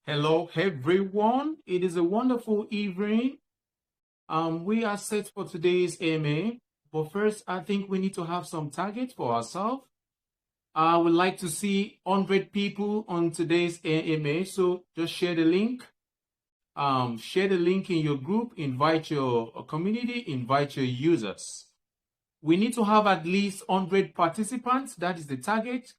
Hello, everyone. It is a wonderful evening. We are set for today's AMA, but first, I think we need to have some targets for ourselves. I would like to see 100 people on today's AMA, so just share the link. Share the link in your group, invite your community, invite your users. We need to have at least 100 participants. That is the target.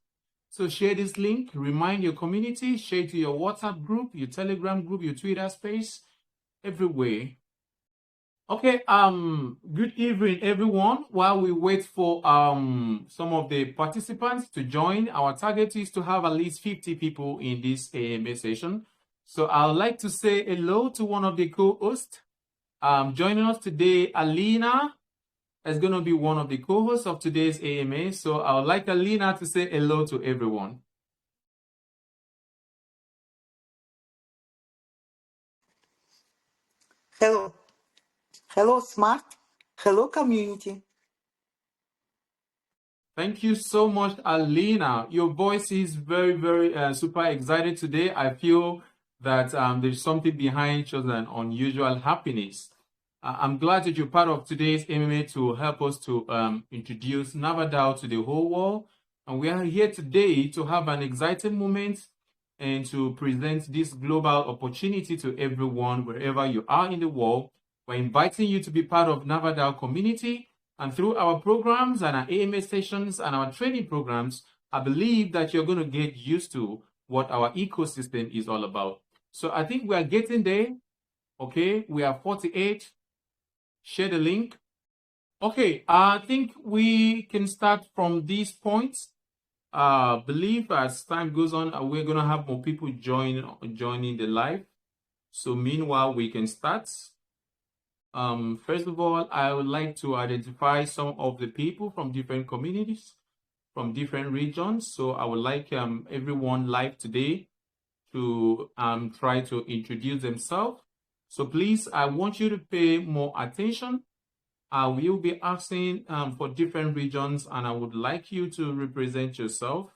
So share this link, remind your community, share it to your WhatsApp group, your Telegram group, your Twitter space, everywhere. Okay, good evening, everyone. While we wait for some of the participants to join, our target is to have at least 50 people in this AMA session. So I would like to say hello to one of the co-hosts. Joining us today, Alina is going to be one of the co-hosts of today's AMA. So I would like Alina to say hello to everyone. Hello. Hello, Smart. Hello, community. Thank you so much, Alina. Your voice is very, very super excited today. I feel that there's something behind just an unusual happiness. I'm glad that you're part of today's MMA to help us to introduce Nava DAO to the whole world. And we are here today to have an exciting moment and to present this global opportunity to everyone, wherever you are in the world. We're inviting you to be part of Nava DAO community. And through our programs and our AMA sessions and our training programs, I believe that you're going to get used to what our ecosystem is all about. So I think we are getting there. Okay, we are 48. Share the link. Okay, I think we can start from these points. Believe as time goes on, we're going to have more people joining the live. So meanwhile, we can start. First of all, I would like to identify some of the people from different communities, from different regions. So I would like everyone live today to try to introduce themselves. So please, I want you to pay more attention. I will be asking for different regions, and I would like you to represent yourself.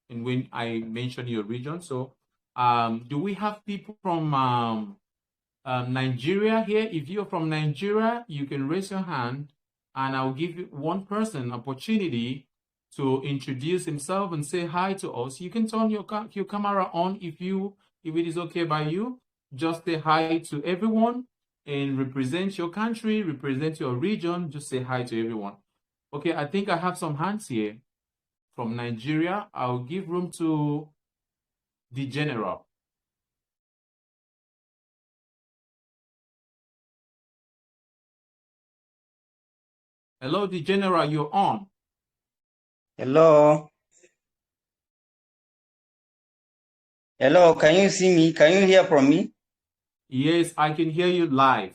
And when I mention your region, so do we have people from Nigeria here? If you're from Nigeria, you can raise your hand, and I'll give you one person opportunity to introduce himself and say hi to us. You can turn your camera on if it is okay by you. Just say hi to everyone and represent your country, represent your region. Just say hi to everyone. Okay, I think I have some hands here from Nigeria. I'll give room to the general. Hello, the general, you're on. Hello. Hello, can you see me? Can you hear from me? Yes, I can hear you live.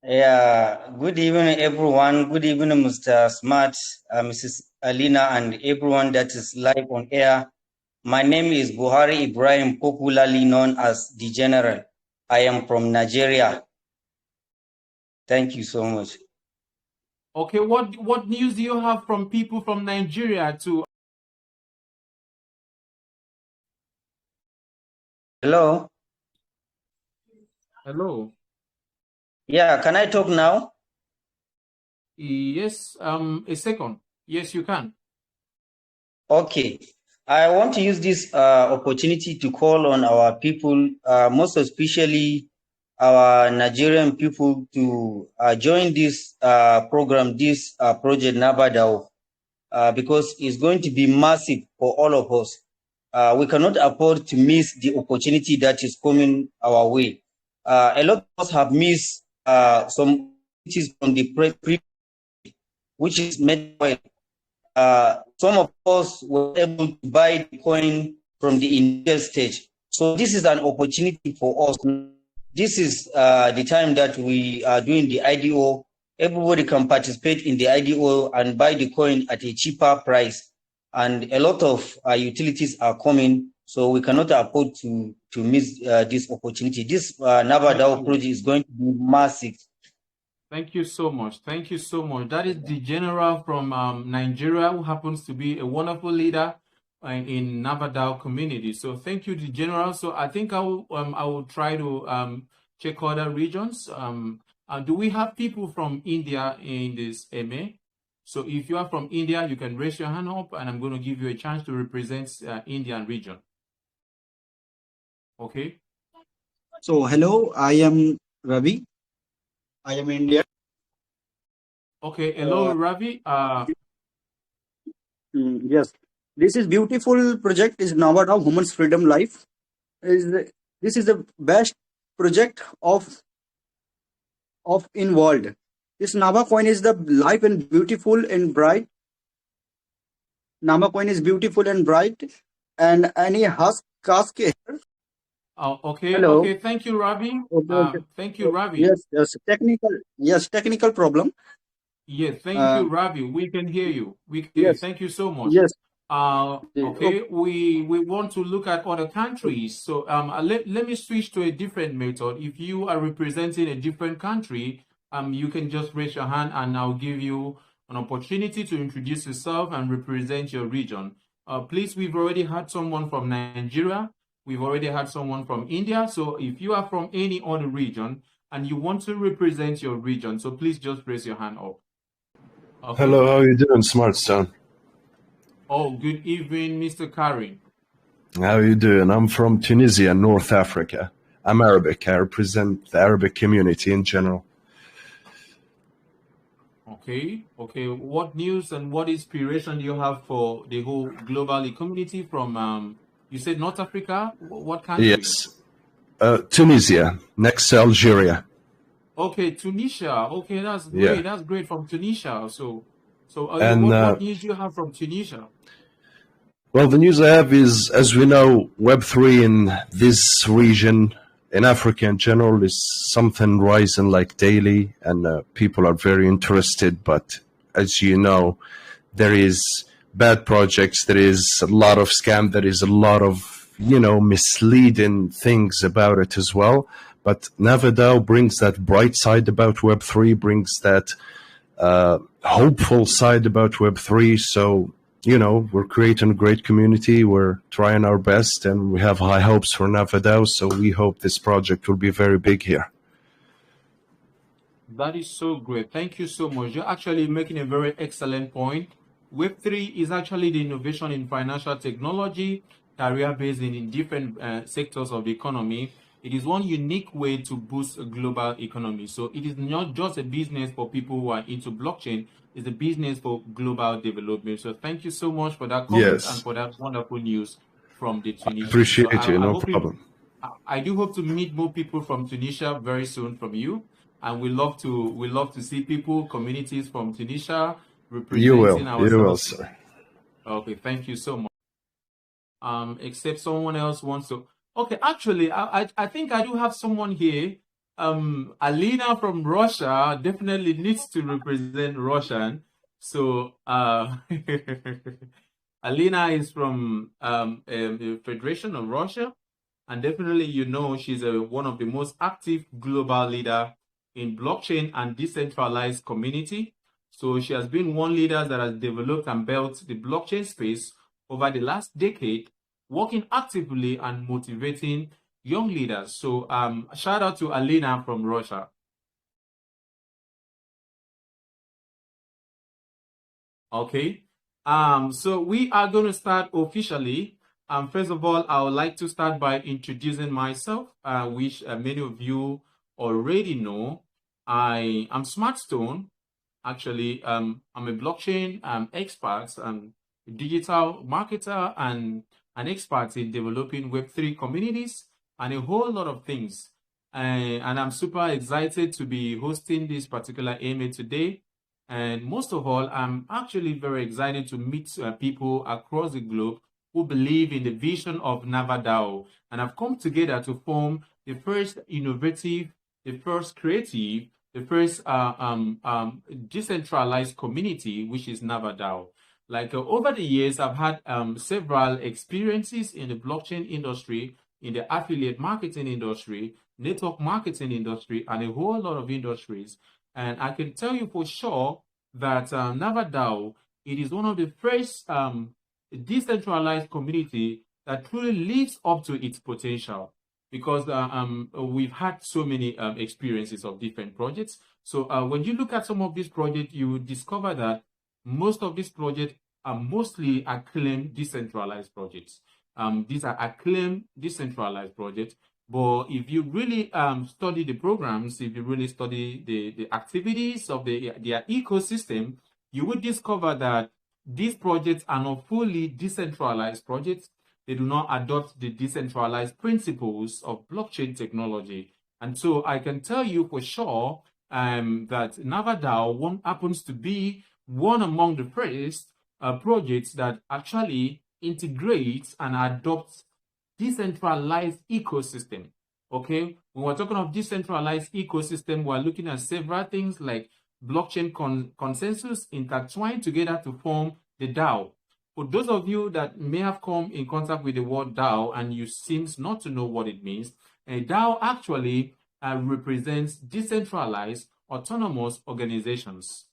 Yeah, good evening, everyone. Good evening, Mr. Smart, Mrs. Alina, and everyone that is live on air. My name is Buhari Ibrahim, popularly known as the General. I am from Nigeria. Thank you so much. Okay, what news do you have from people from Nigeria to? Hello? Hello. Yeah, can I talk now? Yes, a second. Yes, you can. Okay. I want to use this opportunity to call on our people, most especially our Nigerian people, to join this program, this project Nava DAO, because it's going to be massive for all of us. We cannot afford to miss the opportunity that is coming our way. A lot of us have missed some opportunities from the pre which is Bitcoin. Some of us were able to buy the coin from the initial stage. So this is an opportunity for us. This is the time that we are doing the IDO. Everybody can participate in the IDO and buy the coin at a cheaper price. And a lot of utilities are coming, so we cannot afford to miss this opportunity. This Nava DAO project is going to be massive. Thank you so much. Thank you so much. That is the general from Nigeria, who happens to be a wonderful leader in Nava DAO community. So thank you, the general. So I think I will try to check other regions. Do we have people from India in this MA? So if you are from India, you can raise your hand up, and I'm going to give you a chance to represent Indian region. Okay. So, hello, I am Ravi. I am Indian. Okay. Hello, Ravi. Yes, this is beautiful project is Nava DAO Women's Freedom Life. This is the best project of in world. This Navacoin is the life and beautiful and bright. Navacoin is beautiful and bright, and any husk cask here. Oh, okay. Hello. Okay. Thank you, Ravi. Okay. Thank you, Ravi. Yes, technical problem. Yes, thank you, Ravi. We can hear you. We can hear you. Yes, Thank you so much. yes. Okay, we want to look at other countries. So let me switch to a different method. If you are representing a different country, you can just raise your hand and I'll give you an opportunity to introduce yourself and represent your region. Please, we've already had someone from Nigeria. We've already had someone from India. So if you are from any other region and you want to represent your region, so please just raise your hand up. Okay. Hello, how are you doing, Smartstone? Oh, good evening, Mr. Karim. How are you doing? I'm from Tunisia, North Africa. I'm Arabic. I represent the Arabic community in general. Okay, okay. What news and what inspiration do you have for the whole global community from, you said North Africa? What country? Yes. Tunisia, next to Algeria. Okay, Tunisia. Okay, that's great. Yeah. That's great from Tunisia. So And what news do you have from Tunisia? well, the news I have is, as we know, Web3 in this region, in Africa in general, is something rising like daily, and people are very interested. But as you know, there is bad projects, there is a lot of scam, there is a lot of, misleading things about it as well. But Nava DAO brings that bright side about Web3, brings that hopeful side about Web3. So, we're creating a great community. We're trying our best, and we have high hopes for Nava DAO. So we hope this project will be very big here. That is so great. Thank you so much. You're actually making a very excellent point. Web3 is actually the innovation in financial technology, career-based in different sectors of the economy. It is one unique way to boost a global economy. So it is not just a business for people who are into blockchain, it's a business for global development. So thank you so much for that comment and for that wonderful news from the Tunisian. Appreciate you, no problem. I do hope to meet more people from Tunisia very soon from you. And we love to see people, communities from Tunisia representing ourselves. You will, sir. Okay, thank you so much. Except someone else wants to. Okay, actually, I think I do have someone here. Alina from Russia definitely needs to represent Russian. So Alina is from the Federation of Russia, and definitely she's one of the most active global leader in blockchain and decentralized community. So she has been one leader that has developed and built the blockchain space over the last decade, working actively and motivating young leaders. So shout out to Alina from Russia. Okay. So we are going to start officially. First of all, I would like to start by introducing myself, which many of you already know. I am Smartstone. Actually, I'm a blockchain expert, digital marketer, and an expert in developing Web3 communities and a whole lot of things. And I'm super excited to be hosting this particular AMA today. And most of all, I'm actually very excited to meet people across the globe who believe in the vision of Nava DAO and have come together to form the first innovative, the first creative, the first decentralized community, which is Nava DAO. Like over the years, I've had several experiences in the blockchain industry, in the affiliate marketing industry, network marketing industry, and a whole lot of industries. And I can tell you for sure that Nava DAO, it is one of the first a decentralized community that truly lives up to its potential. Because we've had so many experiences of different projects. So when you look at some of these projects, you will discover that most of these projects are mostly acclaimed decentralized projects. These are acclaimed decentralized projects. But if you really study the programs, if you really study the activities of their ecosystem, you would discover that these projects are not fully decentralized projects. They do not adopt the decentralized principles of blockchain technology. And so I can tell you for sure that Nava DAO happens to be one among the first projects that actually integrates and adopts decentralized ecosystem. Okay, when we're talking of decentralized ecosystem, we're looking at several things like blockchain consensus intertwined together to form the DAO. For those of you that may have come in contact with the word DAO and you seems not to know what it means, a DAO actually represents decentralized autonomous organizations.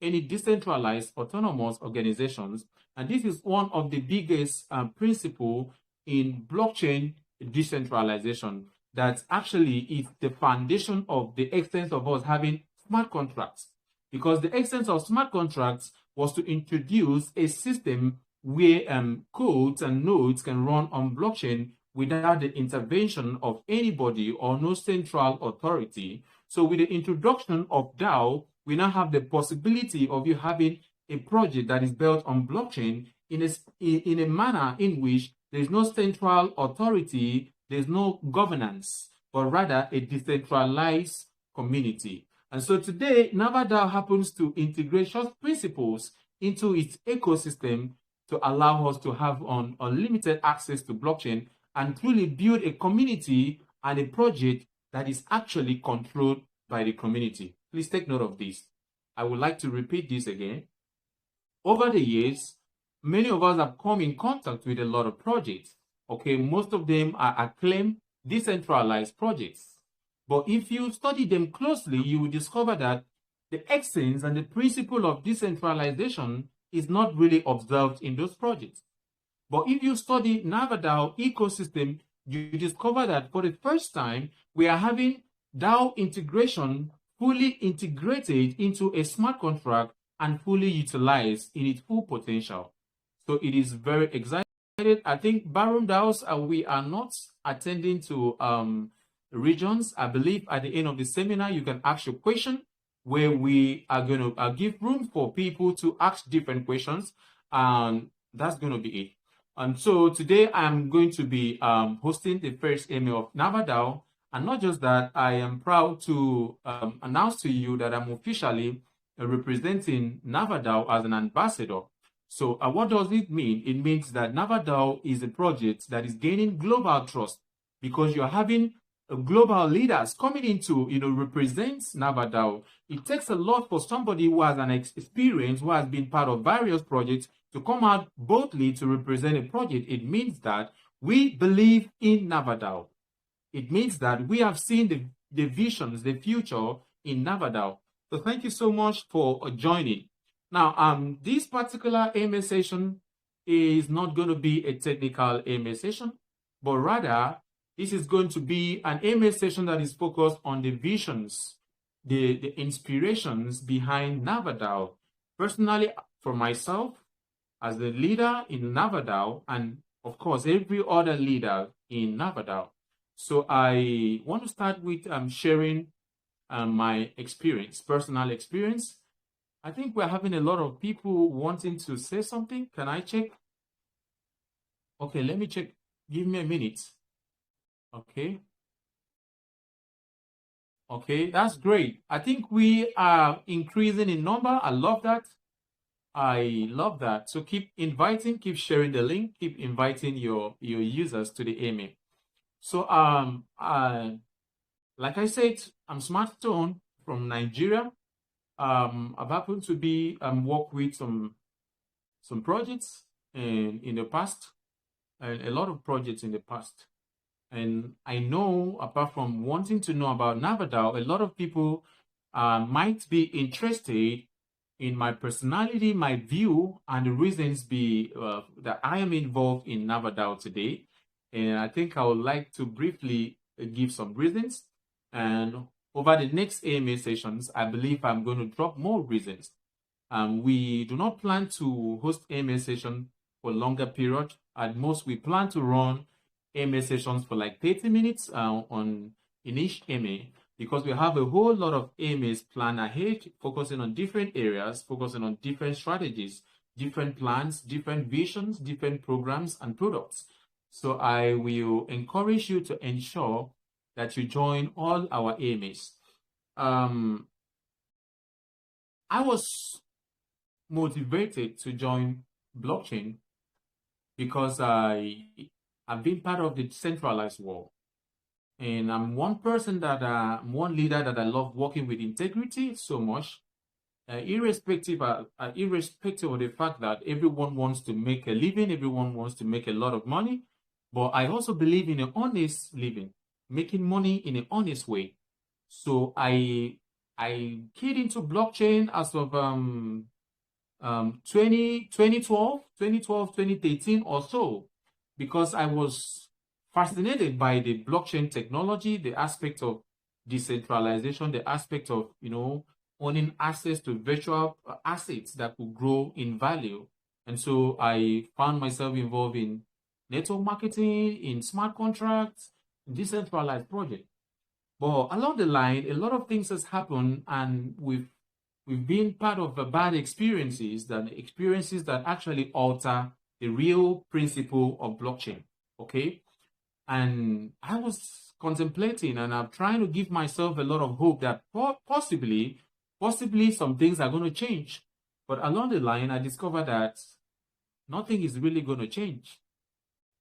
Any decentralized autonomous organizations, and this is one of the biggest principle in blockchain decentralization that actually is the foundation of the essence of us having smart contracts. Because the essence of smart contracts was to introduce a system where codes and nodes can run on blockchain without the intervention of anybody or no central authority. So with the introduction of DAO, we now have the possibility of you having a project that is built on blockchain in a manner in which there is no central authority, there's no governance, but rather a decentralized community. And so today, Nava DAO happens to integrate such principles into its ecosystem to allow us to have unlimited access to blockchain and truly build a community and a project that is actually controlled by the community. Please take note of this. I would like to repeat this again. Over the years, many of us have come in contact with a lot of projects. Okay, most of them are acclaimed decentralized projects. But if you study them closely, you will discover that the essence and the principle of decentralization is not really observed in those projects. But if you study Nava DAO ecosystem, you discover that for the first time, we are having DAO integration fully integrated into a smart contract and fully utilized in its full potential. So it is very exciting. I think Barum DAOs, we are not attending to regions. I believe at the end of the seminar, you can ask your question where we are going to give room for people to ask different questions. And that's going to be it. And so today I'm going to be hosting the first email of Nava DAO. And not just that, I am proud to announce to you that I'm officially representing Nava DAO as an ambassador. So what does it mean? It means that Nava DAO is a project that is gaining global trust because you're having global leaders coming into, represent Nava DAO. It takes a lot for somebody who has an experience, who has been part of various projects, to come out boldly to represent a project. It means that we believe in Nava DAO. It means that we have seen the visions, the future in Nava DAO. So thank you so much for joining. Now, this particular AMA session is not going to be a technical AMA session, but rather this is going to be an AMA session that is focused on the visions, the inspirations behind Nava DAO. Personally, for myself, as the leader in Nava DAO, and of course, every other leader in Nava DAO. So I want to start with sharing my experience, personal experience. I think we're having a lot of people wanting to say something. Can I check? Okay, let me check. Give me a minute. Okay. Okay, that's great. I think we are increasing in number. I love that. I love that. So keep inviting, keep sharing the link, keep inviting your users to the AMA. So like I said, I'm Smartstone from Nigeria. I've happened to be work with some projects in the past, and a lot of projects in the past. And I know, apart from wanting to know about Nava DAO, a lot of people might be interested in my personality, my view, and the reasons that I am involved in Nava DAO today. And I think I would like to briefly give some reasons. And over the next AMA sessions, I believe I'm going to drop more reasons. We do not plan to host AMA session for a longer period. At most, we plan to run AMA sessions for like 30 minutes in each AMA, because we have a whole lot of AMAs planned ahead, focusing on different areas, focusing on different strategies, different plans, different visions, different programs and products. So I will encourage you to ensure that you join all our AMAs. I was motivated to join blockchain because I've been part of the decentralized world. And I'm one leader that I love working with integrity so much, irrespective of the fact that everyone wants to make a living, everyone wants to make a lot of money. But I also believe in an honest living, making money in an honest way. So I keyed into blockchain as of 2012, 2013 or so, because I was fascinated by the blockchain technology, the aspect of decentralization, the aspect of, owning access to virtual assets that could grow in value. And so I found myself involved in network marketing, in smart contracts, decentralized projects. But along the line, a lot of things has happened, and we've been part of bad experiences that actually alter the real principle of blockchain. Okay. And I was contemplating, and I'm trying to give myself a lot of hope that possibly some things are going to change. But along the line, I discovered that nothing is really going to change.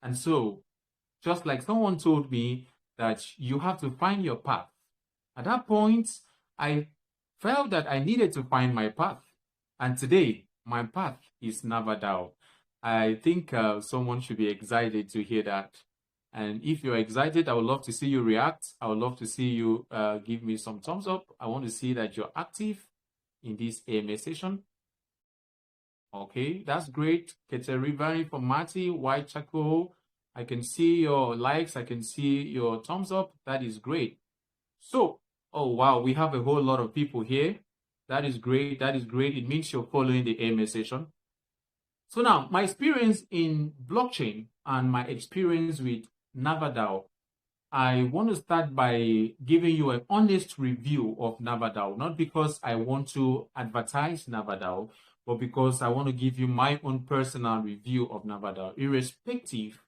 And so, just like someone told me that you have to find your path. At that point, I felt that I needed to find my path. And today, my path is Nava DAO. I think someone should be excited to hear that. And if you're excited, I would love to see you react. I would love to see you give me some thumbs up. I want to see that you're active in this AMA session. Okay, that's great. Keteribari from Marty, White Chaco. I can see your likes. I can see your thumbs up. That is great. So, oh, wow, we have a whole lot of people here. That is great. That is great. It means you're following the AMA session. So now, my experience in blockchain and my experience with Nava DAO, I want to start by giving you an honest review of Nava DAO, not because I want to advertise Nava DAO, but because I want to give you my own personal review of Nava DAO, irrespective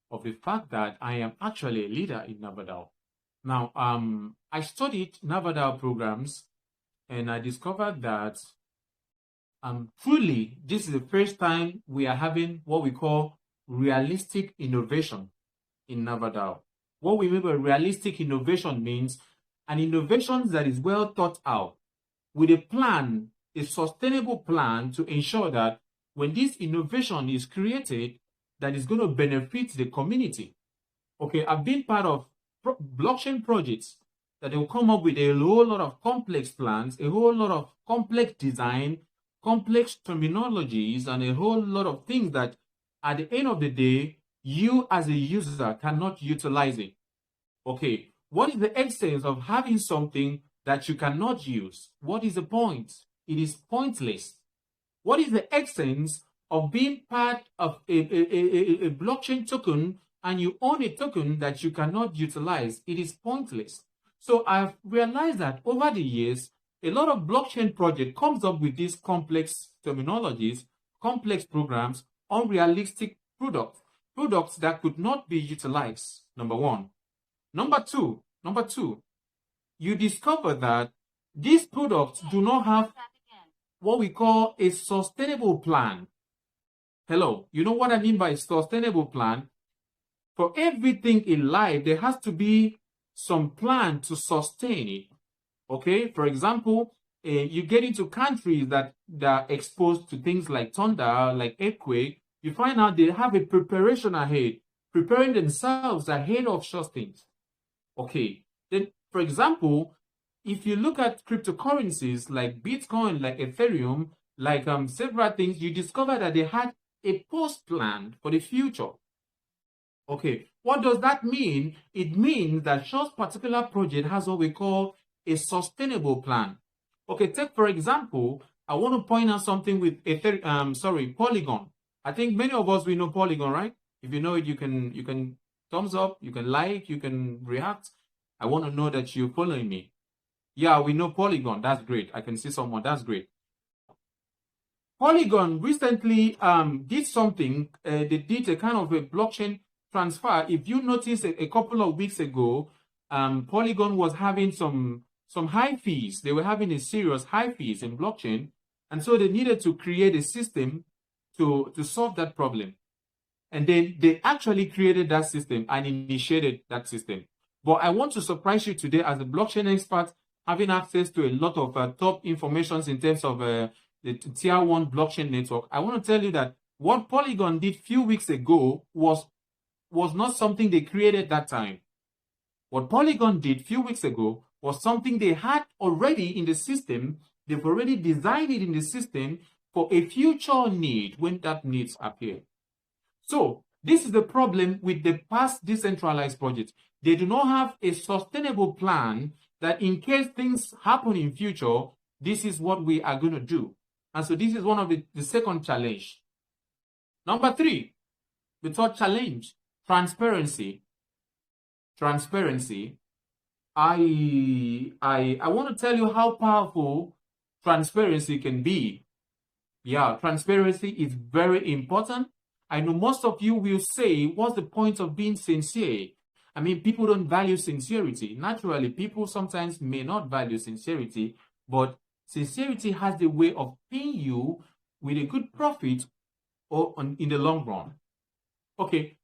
of the fact that I am actually a leader in Nava DAO. Now, I studied Nava DAO programs, and I discovered that truly, this is the first time we are having what we call realistic innovation in Nava DAO. What we mean by realistic innovation means an innovation that is well thought out with a plan, a sustainable plan to ensure that when this innovation is created, that is going to benefit the community. Okay, I've been part of blockchain projects that will come up with a whole lot of complex plans, a whole lot of complex design, complex terminologies, and a whole lot of things that at the end of the day, you as a user cannot utilize it. Okay, what is the essence of having something that you cannot use? What is the point? It is pointless. What is the essence of being part of a blockchain token and you own a token that you cannot utilize? It is pointless. So I've realized that over the years, a lot of blockchain project comes up with these complex terminologies, complex programs, unrealistic products that could not be utilized, number one. Number two, you discover that these products do not have what we call a sustainable plan. Hello, you know what I mean by sustainable plan? For everything in life, there has to be some plan to sustain it. Okay, for example, you get into countries that are exposed to things like thunder, like earthquake, you find out they have a preparation ahead, preparing themselves ahead of such things. Okay, then, for example, if you look at cryptocurrencies like Bitcoin, like Ethereum, like several things, you discover that they had a post plan for the future. Okay, what does that mean? It means that Shaw's particular project has what we call a sustainable plan. Okay, take for example, I want to point out something with Polygon. I think many of us we know Polygon, right? If you know it, you can thumbs up, you can like, you can react. I want to know that you're following me. Yeah, we know Polygon. That's great. I can see someone. That's great. Polygon recently did something. They did a kind of a blockchain transfer. If you notice a couple of weeks ago, Polygon was having some high fees. They were having a serious high fees in blockchain. And so they needed to create a system to solve that problem. And then they actually created that system and initiated that system. But I want to surprise you today as a blockchain expert, having access to a lot of top information in terms of the tier 1 blockchain network. I want to tell you that what Polygon did a few weeks ago was not something they created that time. What Polygon did a few weeks ago was something they had already in the system. They've already designed it in the system for a future need when that needs appear. So this is the problem with the past decentralized projects. They do not have a sustainable plan that in case things happen in future, this is what we are going to do. And so this is one of the second challenge. Number 3, the third challenge, transparency. Transparency. I want to tell you how powerful transparency can be. Yeah, transparency is very important. I know most of you will say, what's the point of being sincere? I mean, people don't value sincerity. Naturally, people sometimes may not value sincerity, but sincerity has the way of paying you with a good profit or in the long run. Okay,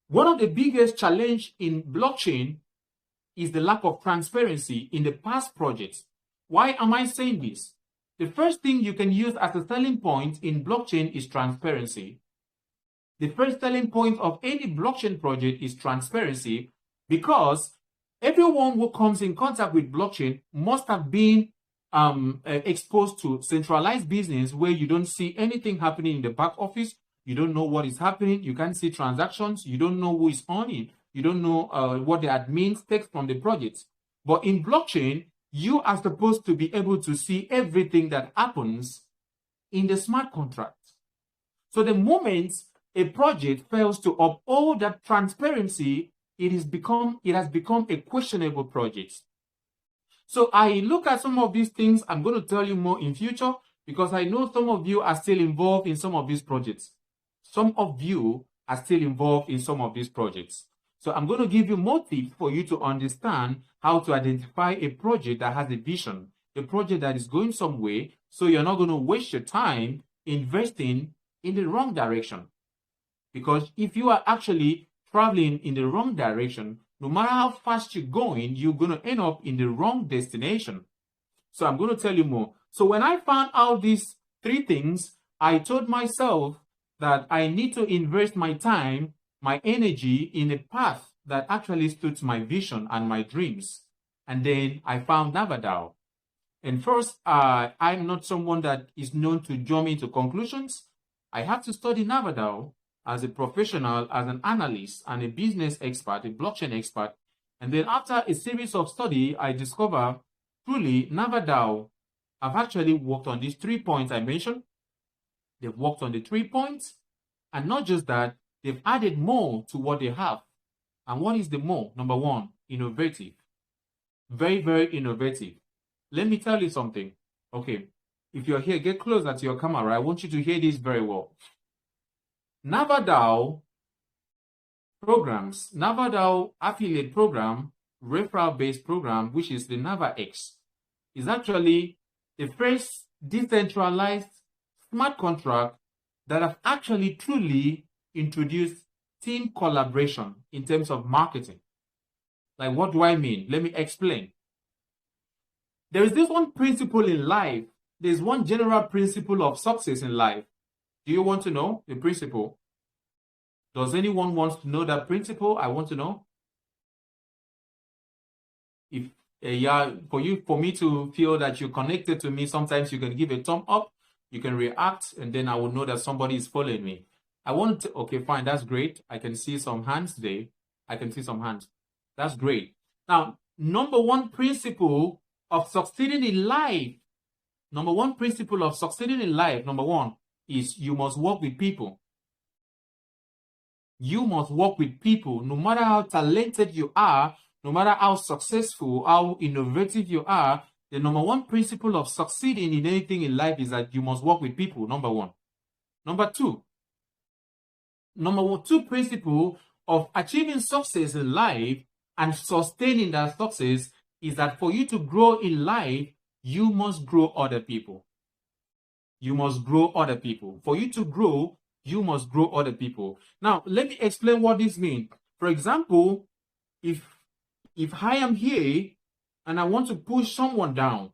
one of the biggest challenge in blockchain is the lack of transparency in the past projects. Why am I saying this? The first thing you can use as a selling point in blockchain is transparency. The first selling point of any blockchain project is transparency, because everyone who comes in contact with blockchain must have been exposed to centralized business where you don't see anything happening in the back office. You don't know what is happening. You can't see transactions. You don't know who is on it. You don't know what the admins take from the project. But in blockchain, you are supposed to be able to see everything that happens in the smart contract. So the moment a project fails to uphold that transparency, it has become a questionable project. So I look at some of these things. I'm going to tell you more in future because I know some of you are still involved in some of these projects. Some of you are still involved in some of these projects. So I'm going to give you more tips for you to understand how to identify a project that has a vision, a project that is going somewhere, so you're not going to waste your time investing in the wrong direction. Because if you are actually traveling in the wrong direction, no matter how fast you're going, you're going to end up in the wrong destination. So I'm going to tell you more. So when I found out these 3 things, I told myself that I need to invest my time, my energy in a path that actually suits my vision and my dreams. And then I found Nava DAO. And first, I'm not someone that is known to jump into conclusions. I had to study Nava DAO as a professional, as an analyst and a business expert, a blockchain expert. And then after a series of study, I discovered truly Nava DAO have actually worked on these 3 points I mentioned. They've worked on the 3 points. And not just that, they've added more to what they have. And what is the more? Number 1, innovative. Very, very innovative. Let me tell you something. Okay, if you're here, get closer to your camera. I want you to hear this very well. Nava DAO programs, Nava DAO affiliate program, referral-based program, which is the NavaX, is actually the first decentralized smart contract that have actually truly introduced team collaboration in terms of marketing. Like, what do I mean? Let me explain. There is this one principle in life. There's one general principle of success in life. Do you want to know the principle? Does anyone want to know that principle? I want to know. If Yeah, for me to feel that you're connected to me, sometimes you can give a thumb up, you can react, and then I will know that somebody is following me. I want to, okay, fine, that's great. I can see some hands today. I can see some hands. That's great. Now, number one principle of succeeding in life, number one is you must work with people. You must work with people. No matter how talented you are, no matter how successful, how innovative you are, the number one principle of succeeding in anything in life is that you must work with people, number one. Number two principle of achieving success in life and sustaining that success is that for you to grow in life, you must grow other people. You must grow other people. For you to grow, you must grow other people. Now, let me explain what this means. For example, if I am here and I want to push someone down,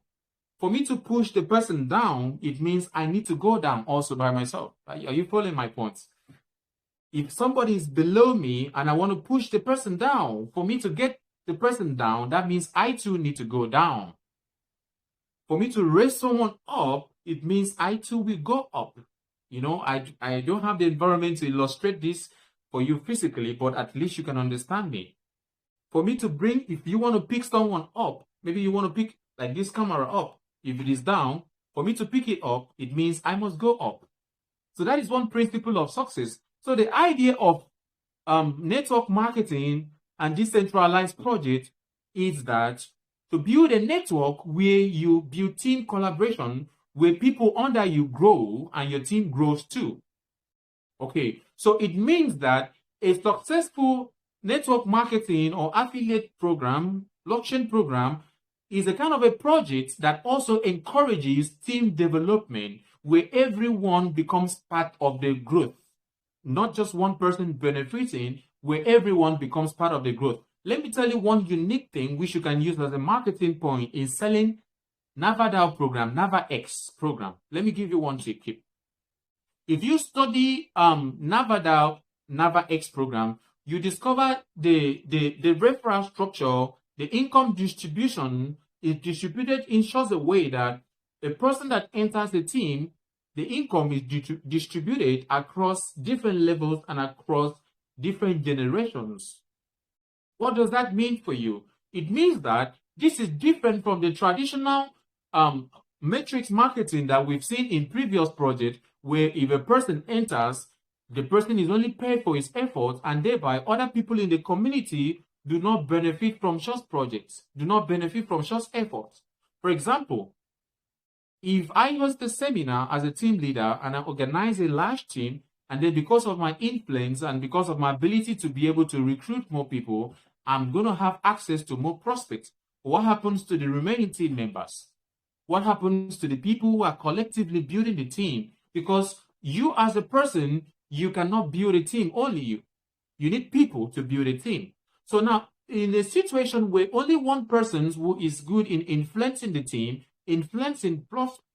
for me to push the person down, it means I need to go down also by myself. Are you following my points? If somebody is below me and I want to push the person down, for me to get the person down, that means I too need to go down. For me to raise someone up, it means I too will go up. You know, I don't have the environment to illustrate this for you physically, but at least you can understand me. For me to bring, if you want to pick someone up, maybe you want to pick like this camera up. If it is down, for me to pick it up, it means I must go up. So that is one principle of success. So the idea of network marketing and decentralized project is that to build a network where you build team collaboration, where people under you grow and your team grows too. Okay, so it means that a successful network marketing or affiliate program, blockchain program, is a kind of a project that also encourages team development where everyone becomes part of the growth. Not just one person benefiting, where everyone becomes part of the growth. Let me tell you one unique thing which you can use as a marketing point in selling Nava DAO program, NavaX program. Let me give you one tip. If you study Nava DAO, NavaX program, you discover the referral structure, the income distribution is distributed in such a way that a person that enters the team, the income is distributed across different levels and across different generations. What does that mean for you? It means that this is different from the traditional matrix marketing that we've seen in previous projects, where if a person enters, the person is only paid for his efforts, and thereby other people in the community do not benefit from such projects, do not benefit from such efforts. For example, if I host a seminar as a team leader and I organize a large team, and then because of my influence and because of my ability to be able to recruit more people, I'm going to have access to more prospects. What happens to the remaining team members? What happens to the people who are collectively building the team? Because you as a person, you cannot build a team, only you. You need people to build a team. So now, in a situation where only one person who is good in influencing the team, influencing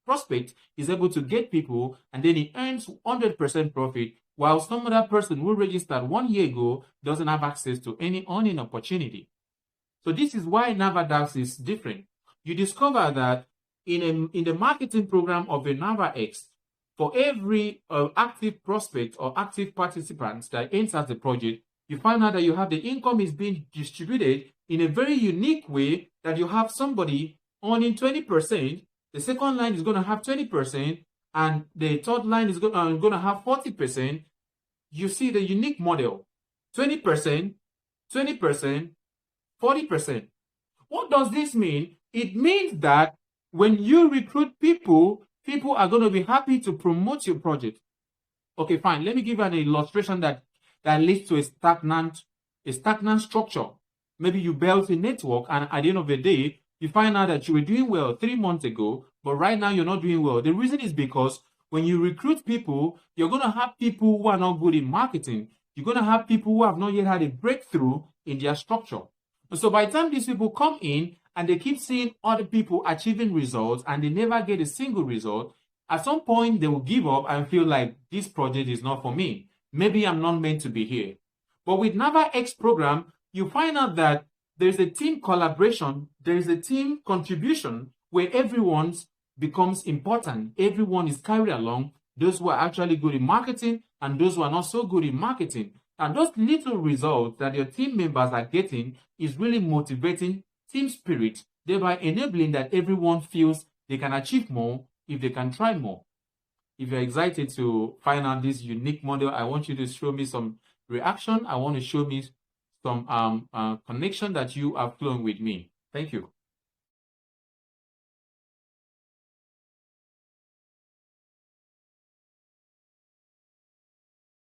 prospect, is able to get people, and then he earns 100% profit, while some other person who registered 1 year ago doesn't have access to any earning opportunity. So this is why Nava DAO is different. You discover that in the marketing program of a NavaX, for every active prospect or active participant that enters the project, you find out that you have the income is being distributed in a very unique way, that you have somebody earning 20%, the second line is going to have 20%, and the third line is going to have 40%. You see the unique model, 20%, 20%, 40%. What does this mean? It means that when you recruit people, people are going to be happy to promote your project. Okay, fine. Let me give you an illustration that leads to a stagnant structure. Maybe you built a network, and at the end of the day, you find out that you were doing well 3 months ago, but right now you're not doing well. The reason is because when you recruit people, you're going to have people who are not good in marketing. You're going to have people who have not yet had a breakthrough in their structure. And so by the time these people come in and they keep seeing other people achieving results and they never get a single result, at some point they will give up and feel like this project is not for me. Maybe I'm not meant to be here. But with NavaX program, you find out that there's a team collaboration, there is a team contribution where everyone becomes important. Everyone is carried along, those who are actually good in marketing and those who are not so good in marketing. And those little results that your team members are getting is really motivating team spirit, thereby enabling that everyone feels they can achieve more if they can try more. If you're excited to find out this unique model, I want you to show me some reaction. I want to show me some connection that you are flowing with me. Thank you.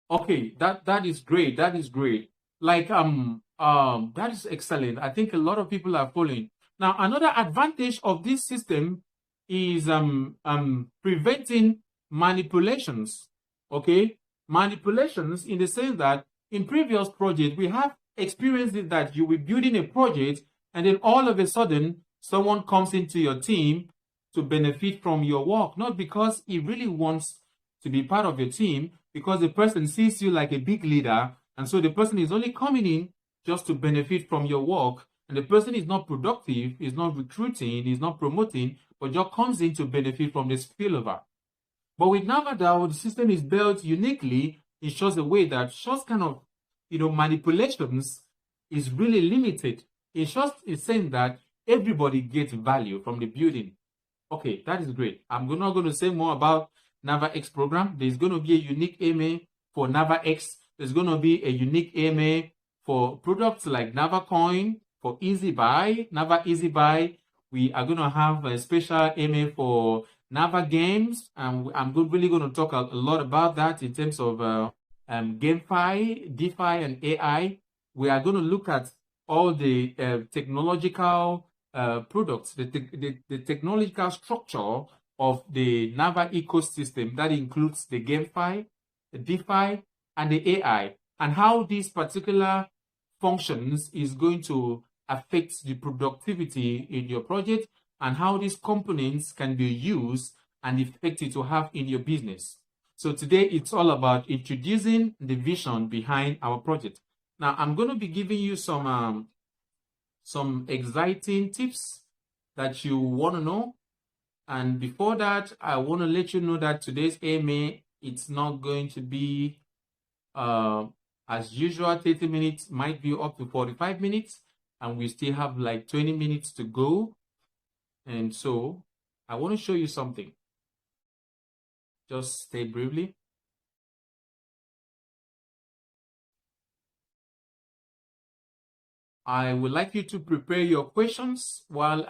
Okay, that is great. That is great. Like that is excellent. I think a lot of people are following. Now, another advantage of this system is preventing manipulations. Okay, manipulations in the sense that in previous projects we have experienced it that you will be building a project and then all of a sudden someone comes into your team to benefit from your work, not because he really wants to be part of your team, because the person sees you like a big leader, and so the person is only coming in just to benefit from your work, and the person is not productive, is not recruiting, is not promoting, but just comes in to benefit from the spillover. But with Nava DAO, the system is built uniquely in such a way that such kind of manipulations is really limited. It's just saying that everybody gets value from the building. Okay, that is great. I'm not going to say more about NavaX program. There's going to be a unique AMA for NavaX. There's going to be a unique AMA for products like Navacoin, for Easy Buy, Nava Easy Buy. We are going to have a special AMA for Nava Games, and I'm really going to talk a lot about that in terms of GameFi, DeFi, and AI. We are going to look at all the technological products, the technological structure of the Nava ecosystem that includes the GameFi, the DeFi, and the AI, and how these particular functions is going to affect the productivity in your project, and how these components can be used and effective to have in your business. So today it's all about introducing the vision behind our project. Now I'm going to be giving you some exciting tips that you want to know. And before that, I want to let you know that today's AMA, it's not going to be as usual 30 minutes, might be up to 45 minutes, and we still have like 20 minutes to go. And so I want to show you something. Just stay briefly. I would like you to prepare your questions while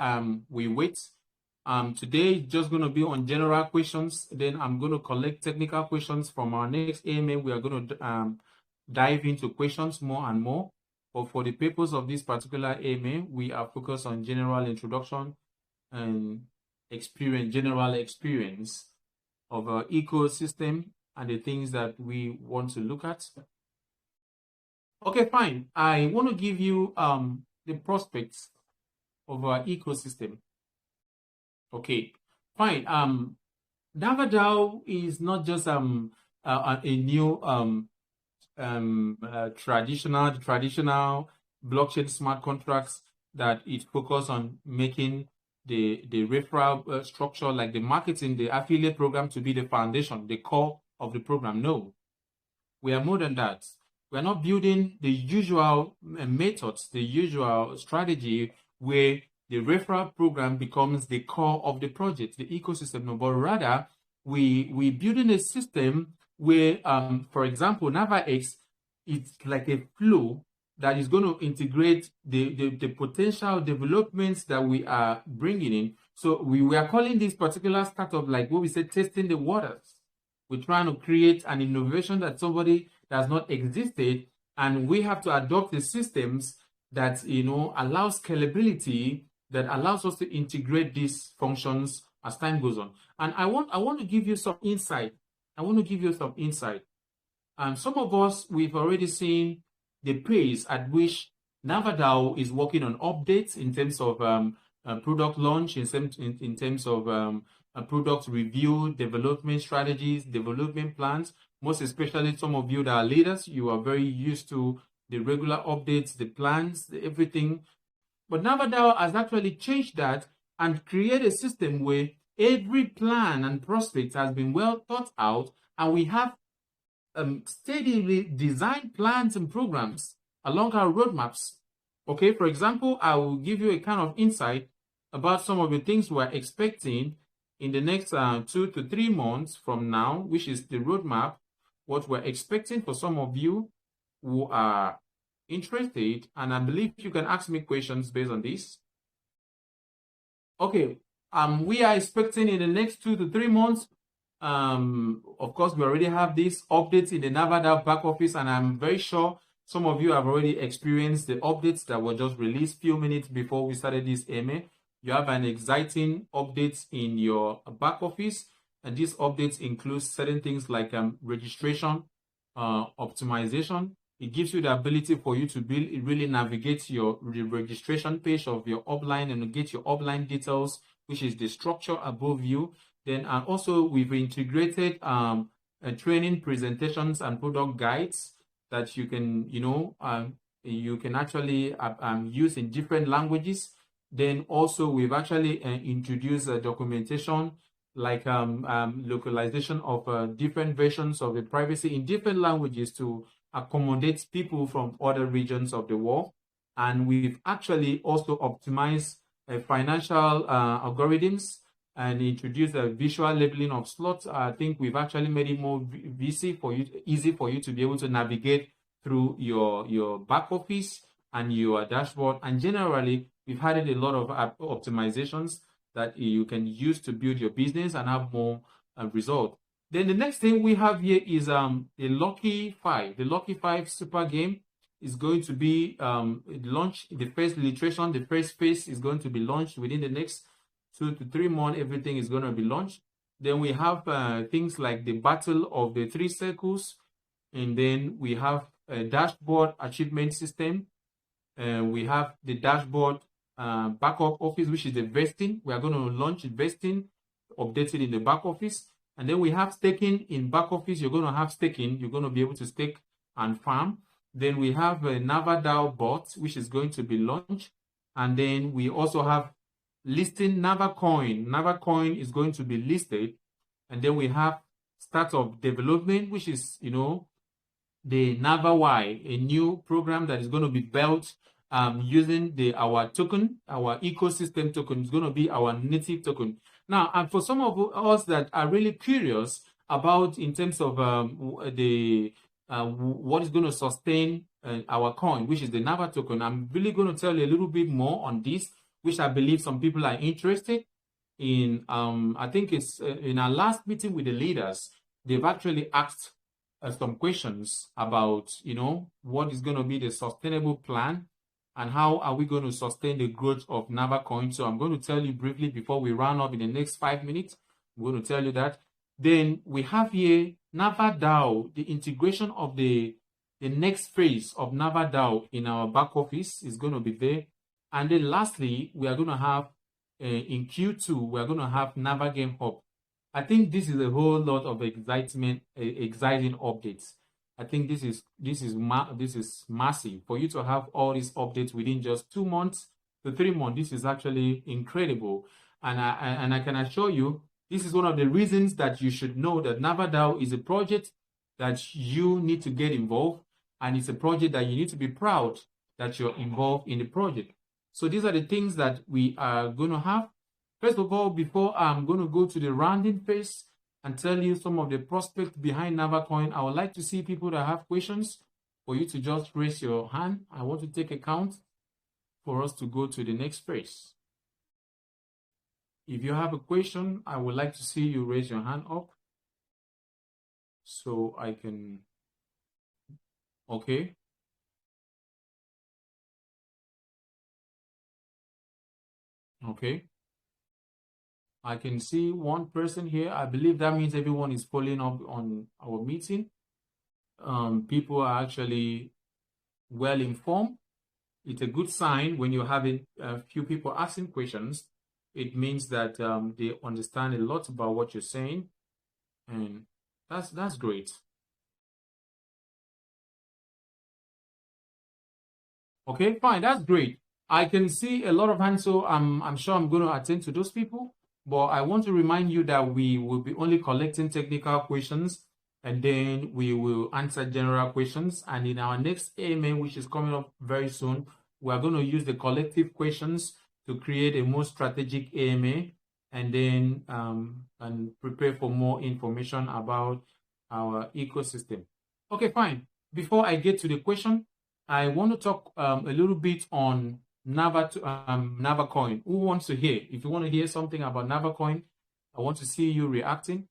we wait. Today is just going to be on general questions. Then I'm going to collect technical questions from our next AMA. We are going to dive into questions more and more. But for the purpose of this particular AMA, we are focused on general introduction and general experience of our ecosystem and the things that we want to look at. Okay, fine. I want to give you the prospects of our ecosystem. Okay, fine. Nava DAO is not just a new traditional blockchain smart contracts that it focus on making the referral structure, like the marketing, the affiliate program, to be the foundation, the core of the program. No, we are more than that. We are not building the usual methods, the usual strategy where the referral program becomes the core of the project, the ecosystem. No, but rather we building a system where, for example, NavaX, it's like a flow that is going to integrate the potential developments that we are bringing in. So we are calling this particular startup, like what we said, testing the waters. We're trying to create an innovation that somebody does not existed, and we have to adopt the systems that allow scalability, that allows us to integrate these functions as time goes on. And I want to give you some insight. Some of us, we've already seen the pace at which Nava DAO is working on updates in terms of product launch, in terms of product review, development strategies, development plans. Most especially some of you that are leaders, you are very used to the regular updates, the plans, everything But Nava DAO has actually changed that and created a system where every plan and prospect has been well thought out, and we have steadily designed plans and programs along our roadmaps. Okay, for example, I will give you a kind of insight about some of the things we're expecting in the next 2 to 3 months from now, which is the roadmap, what we're expecting for some of you who are interested, and I believe you can ask me questions based on this. Okay, we are expecting in the next 2 to 3 months. Of course, we already have these updates in the Nava DAO back office, and I'm very sure some of you have already experienced the updates that were just released few minutes before we started this AMA. You have an exciting updates in your back office, and these updates include certain things like registration, optimization. It gives you the ability for you to really navigate the registration page of your upline and get your upline details, which is the structure above you. Then also we've integrated training presentations and product guides that you can, you can actually use in different languages. Then also we've actually introduced documentation like localization of different versions of the privacy in different languages to accommodate people from other regions of the world. And we've actually also optimized financial algorithms and introduced a visual labeling of slots. I think we've actually made it more easy for you to be able to navigate through your back office and your dashboard. And generally, we've added a lot of optimizations that you can use to build your business and have more result. Then the next thing we have here is the Lucky 5. The Lucky 5 super game is going to be launched. The first iteration, the first phase is going to be launched within the next 2 to 3 months. Everything is going to be launched. Then we have things like the Battle of the 3 Circles. And then we have a dashboard achievement system. We have the dashboard backup office, which is the vesting. We are going to launch vesting, updated in the back office. And then we have staking in back office. You're going to have staking. You're going to be able to stake and farm. Then we have a Nava DAO bot, which is going to be launched. And then we also have listing Navacoin. Navacoin is going to be listed. And then we have start of development, which is, the NavaY, a new program that is going to be built using our token, our ecosystem token. Is going to be our native token. Now, and for some of us that are really curious about in terms of what is going to sustain our coin, which is the Nava token, I'm really going to tell you a little bit more on this, which I believe some people are interested in. I think it's in our last meeting with the leaders, they've actually asked some questions about, what is going to be the sustainable plan and how are we going to sustain the growth of Navacoin. So I'm going to tell you briefly before we run up in the next 5 minutes. I'm going to tell you that. Then we have here Nava DAO, the integration of the next phase of Nava DAO in our back office is going to be there. And then lastly, we are going to have in Q2, we are going to have Nava Game Hub. I think this is a whole lot of exciting updates. I think this is massive for you to have all these updates within just 2 months to 3 months. This is actually incredible, and I can assure you this is one of the reasons that you should know that Nava DAO is a project that you need to get involved, and it's a project that you need to be proud that you're involved in the project. So these are the things that we are going to have. First of all, before I'm going to go to the rounding phase and tell you some of the prospects behind Navacoin, I would like to see people that have questions for you to just raise your hand. I want to take a count for us to go to the next phase. If you have a question, I would like to see you raise your hand up so I can. Okay. Okay. I can see one person here. I believe that means everyone is following up on our meeting. People are actually well informed. It's a good sign when you're having a few people asking questions. It means that they understand a lot about what you're saying, and that's great. Okay, fine, that's great. I can see a lot of hands, so I'm sure I'm going to attend to those people. But I want to remind you that we will be only collecting technical questions, and then we will answer general questions. And in our next AMA, which is coming up very soon, we are going to use the collective questions to create a more strategic AMA, and then and prepare for more information about our ecosystem. Okay, fine. Before I get to the question, I want to talk a little bit on Navacoin. Who wants to hear? If you want to hear something about Navacoin, I want to see you reacting.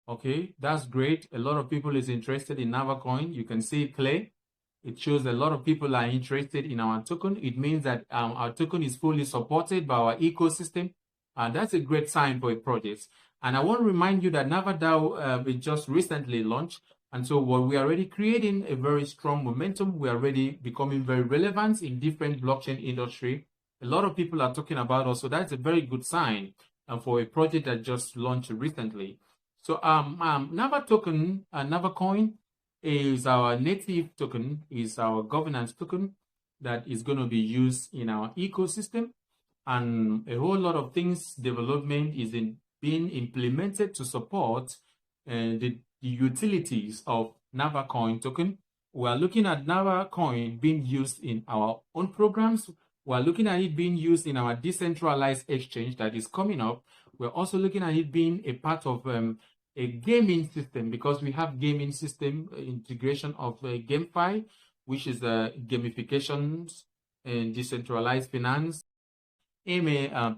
Okay, that's great. A lot of people is interested in Navacoin. You can see it clear. It shows a lot of people are interested in our token. It means that our token is fully supported by our ecosystem. And that's a great sign for a project. And I want to remind you that Nava DAO we just recently launched. And so what we are already creating a very strong momentum. We are already becoming very relevant in different blockchain industry. A lot of people are talking about us. So that's a very good sign for a project that just launched recently. So Nava token, Navacoin is our native token, is our governance token that is going to be used in our ecosystem. And a whole lot of things, development is being implemented to support the utilities of Navacoin token. We are looking at Navacoin being used in our own programs. We are looking at it being used in our decentralized exchange that is coming up. We're also looking at it being a part of a gaming system, because we have gaming system integration of GameFi, which is gamifications and decentralized finance,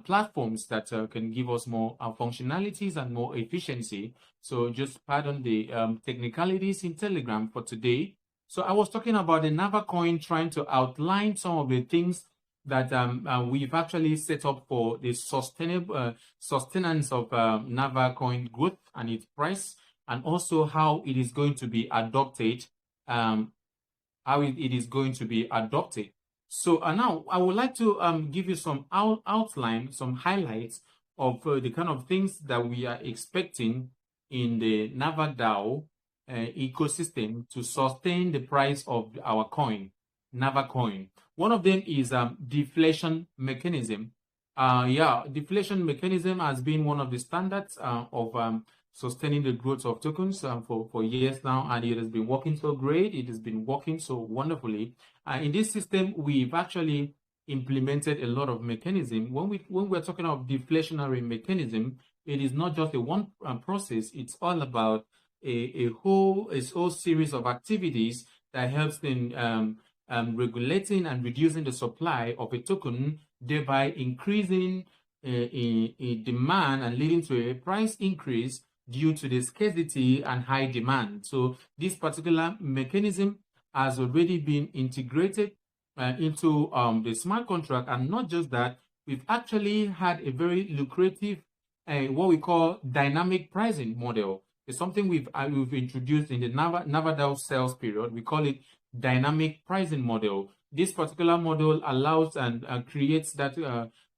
platforms that can give us more functionalities and more efficiency. So just pardon the technicalities in Telegram for today. So I was talking about the Navacoin, trying to outline some of the things that we've actually set up for the sustainable sustenance of Navacoin growth and its price, and also how it is going to be adopted, it is going to be adopted. So now I would like to give you some outline, some highlights of the kind of things that we are expecting in the Nava DAO ecosystem to sustain the price of our coin, Navacoin. One of them is deflation mechanism. Deflation mechanism has been one of the standards of sustaining the growth of tokens for years now, and it has been working so great. It has been working so wonderfully. In this system, we've actually implemented a lot of mechanism. When we're talking about deflationary mechanism, it is not just a one process. It's all about a whole series of activities that helps in regulating and reducing the supply of a token, thereby increasing a demand and leading to a price increase due to the scarcity and high demand. So this particular mechanism has already been integrated into the smart contract. And not just that, we've actually had a very lucrative what we call dynamic pricing model. It's something we've introduced in the Nava DAO sales period. We call it dynamic pricing model. This particular model allows and creates that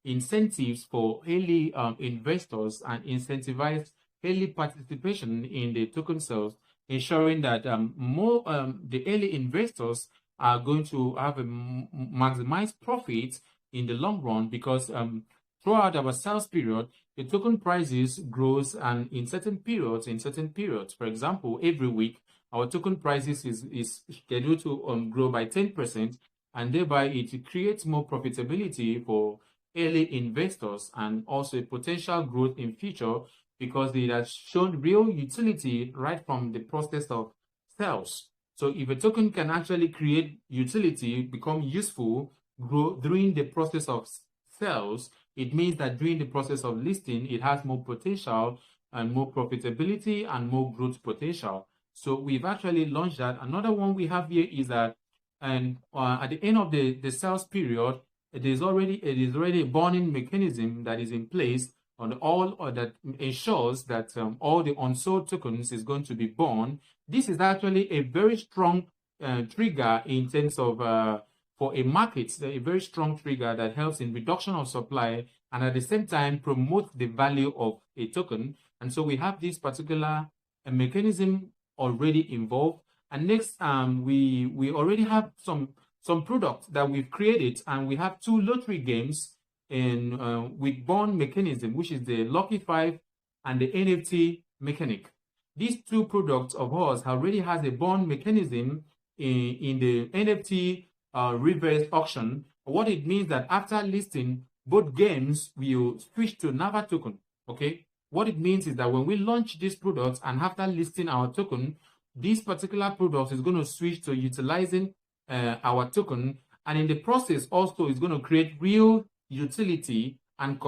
incentives for early investors and incentivize early participation in the token sales, ensuring that the early investors are going to have a maximized profit in the long run, because throughout our sales period, the token prices grows, and in certain periods, for example, every week, our token prices is scheduled to grow by 10%, and thereby it creates more profitability for early investors and also potential growth in future, because it has shown real utility right from the process of sales. So if a token can actually create utility, become useful, grow during the process of sales, it means that during the process of listing, it has more potential and more profitability and more growth potential. So we've actually launched that. Another one we have here is that, and at the end of the sales period, it is already a burning mechanism that is in place on all, or that ensures that all the unsold tokens is going to be burned. This is actually a very strong trigger in terms of for a market, a very strong trigger that helps in reduction of supply and at the same time promote the value of a token. And so we have this particular mechanism already involved. And next, we already have some products that we've created, and we have 2 lottery games in with bond mechanism, which is the Lucky 5 and the NFT mechanic. These 2 products of ours already has a bond mechanism in the NFT reverse auction. What it means that after listing, both games will switch to Nava token. Okay, what it means is that when we launch these products and after listing our token, this particular product is going to switch to utilizing our token, and in the process also is going to create real utility and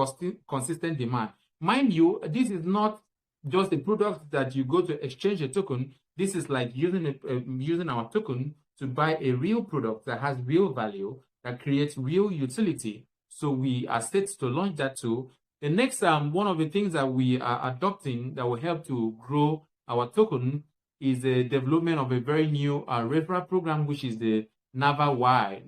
consistent demand. Mind you, this is not just a product that you go to exchange a token. This is like using our token to buy a real product that has real value, that creates real utility. So we are set to launch that too. The next one of the things that we are adopting that will help to grow our token is the development of a very new referral program, which is the Nava Y.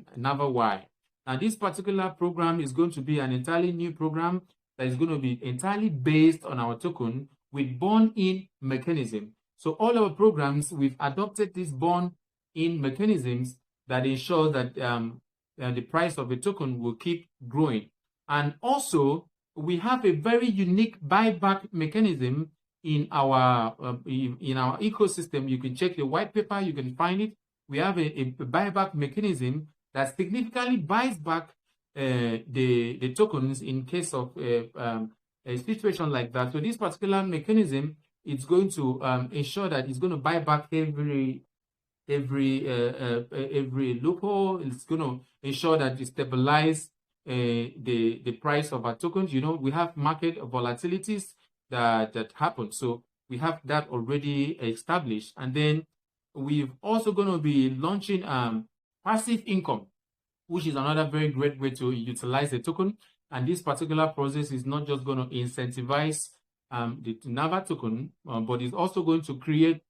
Now, this particular program is going to be an entirely new program that is going to be entirely based on our token with bond-in mechanism. So all our programs, we've adopted these bond-in mechanisms that ensure that the price of the token will keep growing. And also, we have a very unique buyback mechanism in our ecosystem. You can check the white paper, you can find it. We have a buyback mechanism that significantly buys back the tokens in case of a situation like that. So this particular mechanism, it's going to ensure that it's going to buy back every loophole. It's going to ensure that it stabilize the price of our tokens. You know, we have market volatilities that happen, so we have that already established. And then we've also going to be launching passive income, which is another very great way to utilize the token. And this particular process is not just going to incentivize the Nava token, but it's also going to create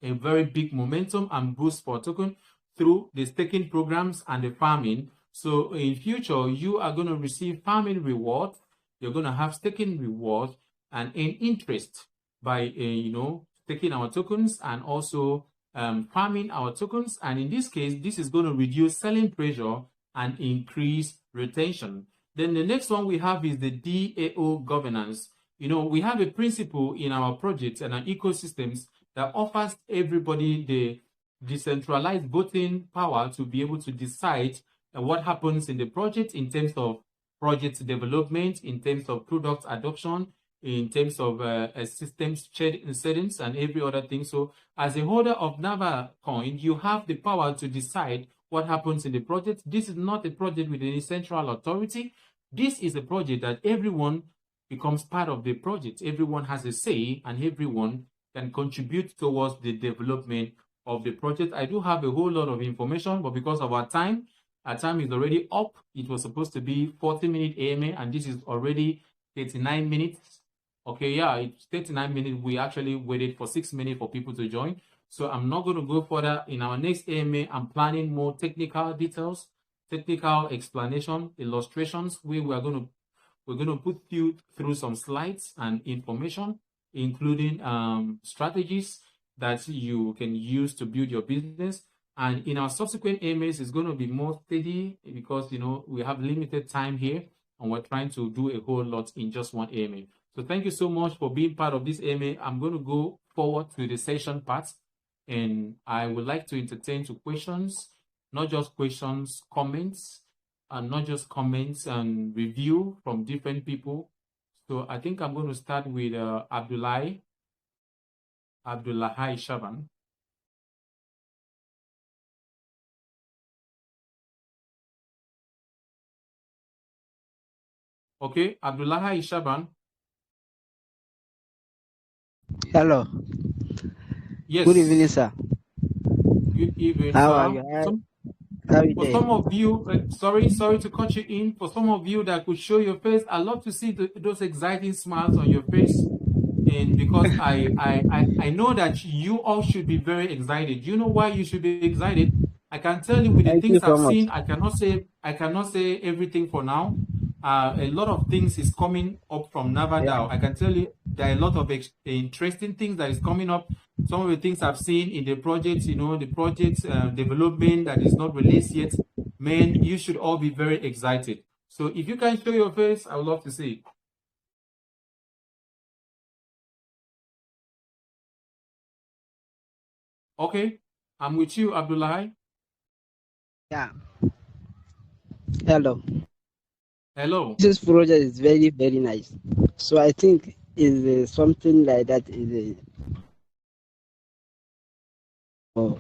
a very big momentum and boost for token through the staking programs and the farming. So in future, you are going to receive farming rewards, you're going to have staking rewards, and in interest by staking our tokens and also farming our tokens. And in this case, this is going to reduce selling pressure and increase retention. Then the next one we have is the DAO governance. You know, we have a principle in our projects and our ecosystems that offers everybody the decentralized voting power to be able to decide what happens in the project in terms of project development, in terms of product adoption, in terms of systems settings and every other thing. So as a holder of Navacoin, you have the power to decide what happens in the project. This is not a project with any central authority. This is a project that everyone becomes part of the project. Everyone has a say and everyone can contribute towards the development of the project. I do have a whole lot of information, but because of our time is already up. It was supposed to be 40-minute AMA, and this is already 39 minutes. Okay, yeah, it's 39 minutes. We actually waited for 6 minutes for people to join. So I'm not going to go further. In our next AMA, I'm planning more technical details, technical explanation, illustrations. We're going to put you through some slides and information, including strategies that you can use to build your business. And in our subsequent AMAs, it's going to be more steady because, you know, we have limited time here and we're trying to do a whole lot in just one AMA. So thank you so much for being part of this AMA. I'm going to go forward to the session part, and I would like to entertain to questions, not just questions, comments, and not just comments and review from different people. So I think I'm going to start with Abdullahi Shaban. Okay, Abdullahi Shaban. Hello. Yes. Good evening, sir. Good evening, How sir. are you? How are you For doing? some of you, sorry to cut you in. For some of you that could show your face, I love to see those exciting smiles on your face. And because I know that you all should be very excited. You know why you should be excited? I can tell you with the Thank you things so I've much. seen, I cannot say everything for now. A lot of things is coming up from Nava DAO. I can tell you there are a lot of interesting things that is coming up. some of the things I've seen in the project, the project development that is not released yet, man, you should all be very excited. So if you can show your face, I would love to see. Okay, I'm with you, Abdullahi. Yeah. Hello. Hello. This project is very, very nice. So I think is something like that is oh,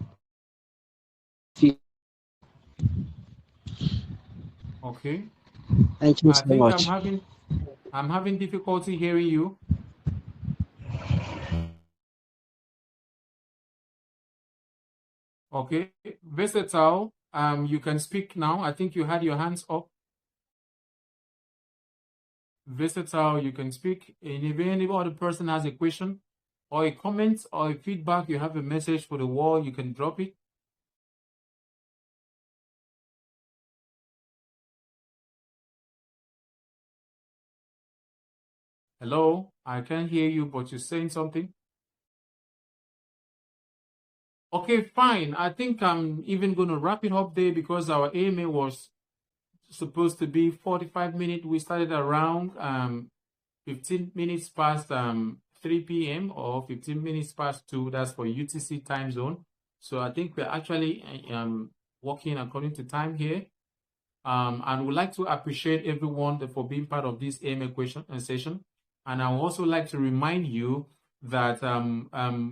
Okay. thank you I so think much. I'm having difficulty hearing you. Okay. Versatile, you can speak now. I think you had your hands up. Versatile, you can speak. And if any other person has a question or a comment or a feedback, you have a message for the wall, you can drop it. Hello, I can't hear you, but you're saying something. Okay, fine. I think I'm even going to wrap it up there because our AMA was supposed to be 45 minutes. We started around 15 minutes past 3 p.m. or 15 minutes past 2. That's for UTC time zone. So I think we're actually working according to time here. And we'd like to appreciate everyone for being part of this AMA question session. And I would also like to remind you that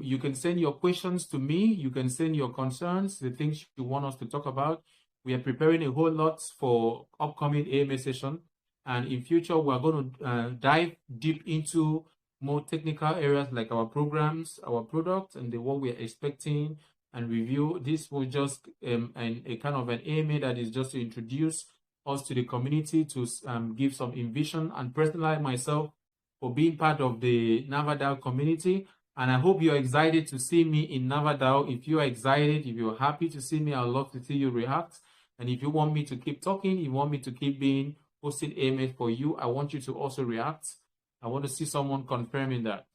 you can send your questions to me. You can send your concerns, the things you want us to talk about. We are preparing a whole lot for upcoming AMA session. And in future, we're going to dive deep into more technical areas like our programs, our products, and what we're expecting and review. This was just a kind of an AMA that is just to introduce us to the community, to give some envision and personalize myself for being part of the Nava DAO community. And I hope you're excited to see me in Nava DAO. If you're excited, if you're happy to see me, I'd love to see you react. And if you want me to keep talking, you want me to keep being hosting AMA for you, I want you to also react. I want to see someone confirming that.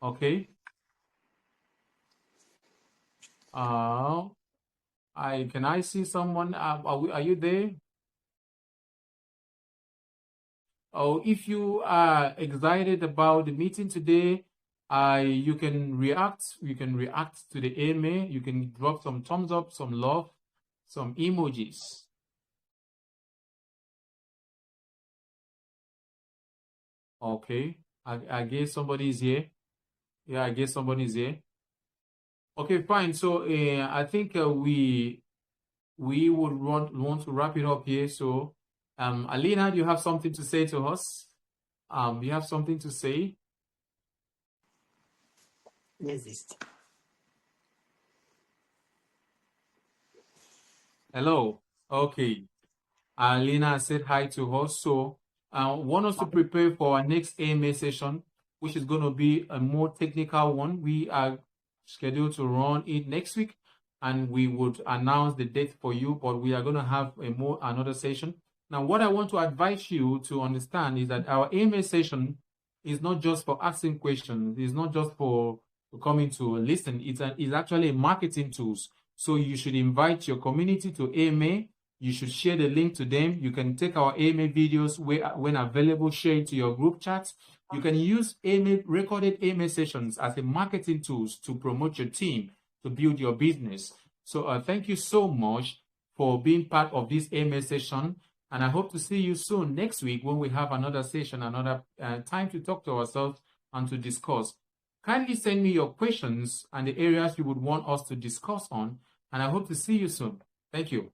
Okay. Can I see someone? Are you there? Oh, if you are excited about the meeting today, you can react. You can react to the AMA. You can drop some thumbs up, some love, some emojis. Okay. I guess somebody is here. Yeah, I guess somebody is here. Okay, fine. So I think we would want to wrap it up here. So, Alina, do you have something to say to us? You have something to say? Yes. Hello. Okay. Alina said hi to us. So, want us to prepare for our next AMA session, which is going to be a more technical one. We are scheduled to run it next week, and we would announce the date for you, but we are going to have another session. Now, what I want to advise you to understand is that our AMA session is not just for asking questions. It's not just for coming to listen. It's actually a marketing tools. So you should invite your community to AMA. You should share the link to them. You can take our AMA videos when available, share it to your group chats. You can use recorded AMA sessions as a marketing tools to promote your team, to build your business. So thank you so much for being part of this AMA session. And I hope to see you soon next week when we have another session, another time to talk to ourselves and to discuss. Kindly send me your questions and the areas you would want us to discuss on. And I hope to see you soon. Thank you.